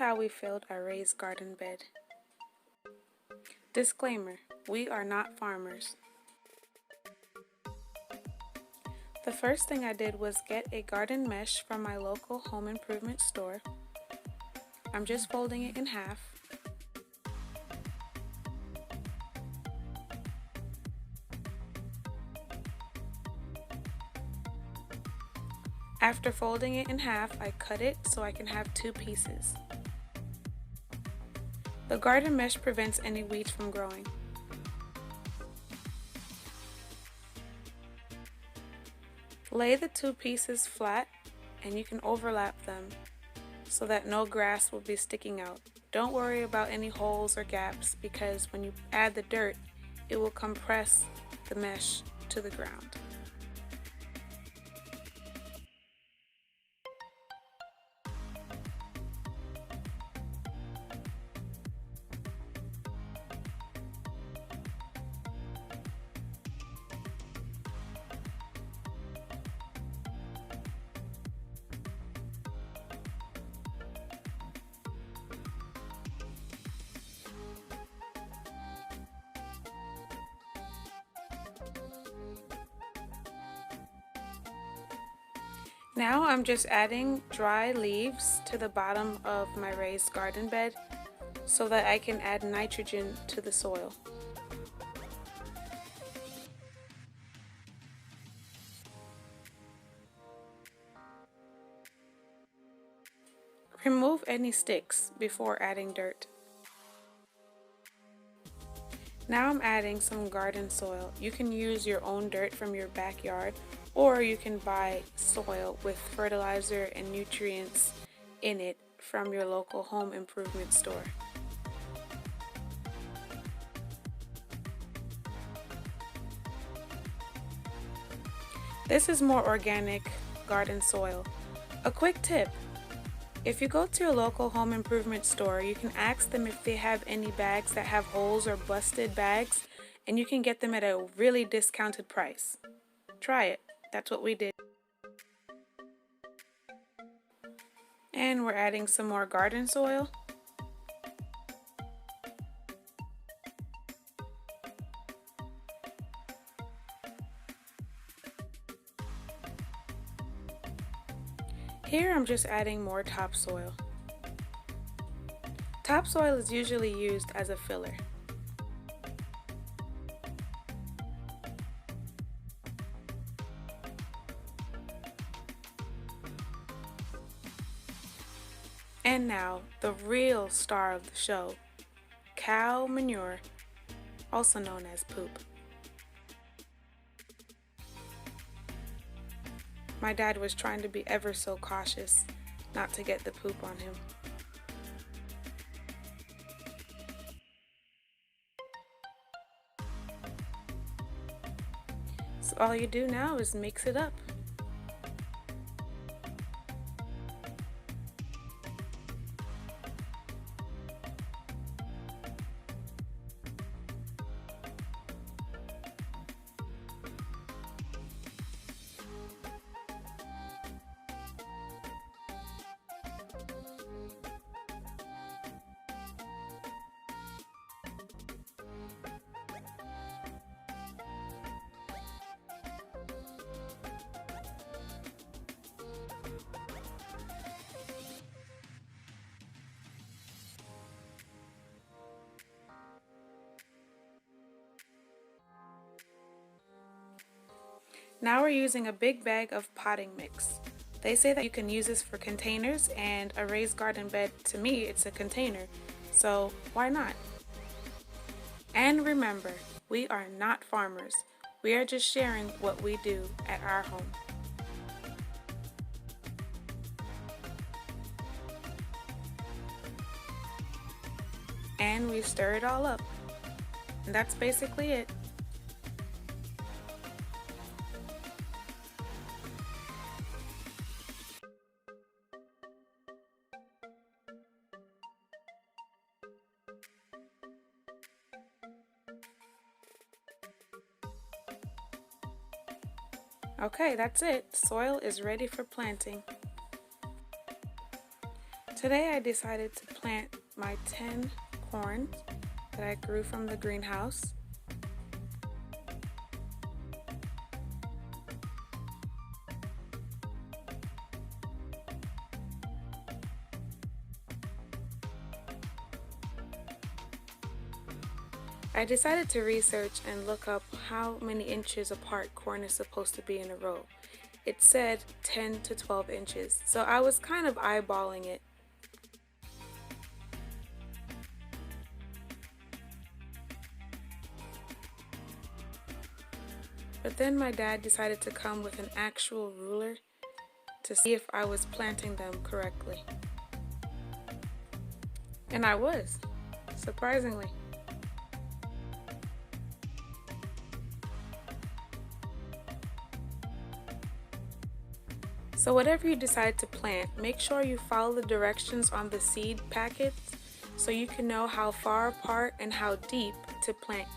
how we filled our raised garden bed. Disclaimer: we are not farmers. The first thing I did was get a garden mesh from my local home improvement store. I'm just folding it in half. After folding it in half, I cut it so I can have two pieces. The garden mesh prevents any weeds from growing. Lay the two pieces flat and you can overlap them so that no grass will be sticking out. Don't worry about any holes or gaps because when you add the dirt, it will compress the mesh to the ground. Now I'm just adding dry leaves to the bottom of my raised garden bed so that I can add nitrogen to the soil. Remove any sticks before adding dirt. Now I'm adding some garden soil. You can use your own dirt from your backyard, or you can buy soil with fertilizer and nutrients in it from your local home improvement store. This is more organic garden soil. A quick tip: if you go to your local home improvement store, you can ask them if they have any bags that have holes or busted bags, and you can get them at a really discounted price. Try it. That's what we did. And we're adding some more garden soil. Here I'm just adding more topsoil. Topsoil is usually used as a filler. And now, the real star of the show, cow manure, also known as poop. My dad was trying to be ever so cautious not to get the poop on him. So all you do now is mix it up. Now we're using a big bag of potting mix. They say that you can use this for containers, and a raised garden bed, to me, it's a container, so why not? And remember, we are not farmers. We are just sharing what we do at our home. And we stir it all up. And that's basically it. Okay, that's it. Soil is ready for planting. Today I decided to plant my 10 corn that I grew from the greenhouse. I decided to research and look up how many inches apart corn is supposed to be in a row. It said 10 to 12 inches, so I was kind of eyeballing it. But then my dad decided to come with an actual ruler to see if I was planting them correctly. And I was, surprisingly. So whatever you decide to plant, make sure you follow the directions on the seed packets so you can know how far apart and how deep to plant.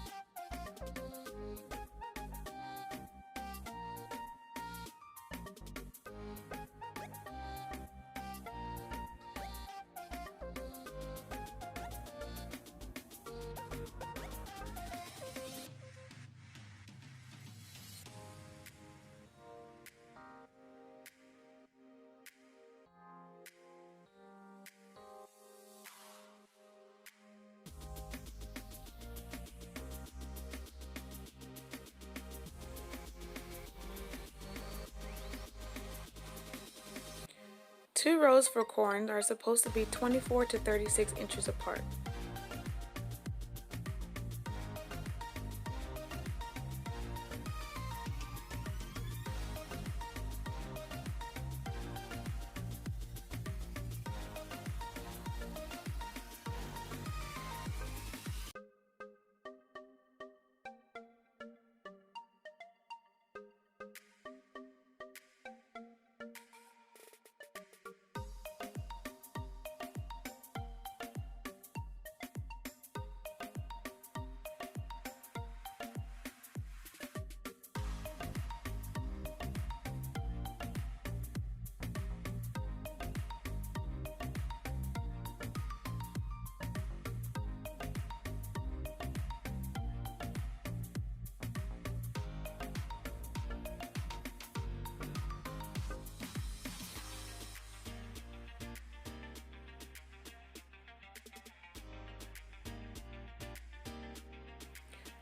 Two rows for corn are supposed to be 24 to 36 inches apart.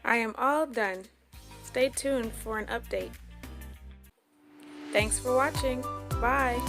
I am all done. Stay tuned for an update. Thanks for watching. Bye.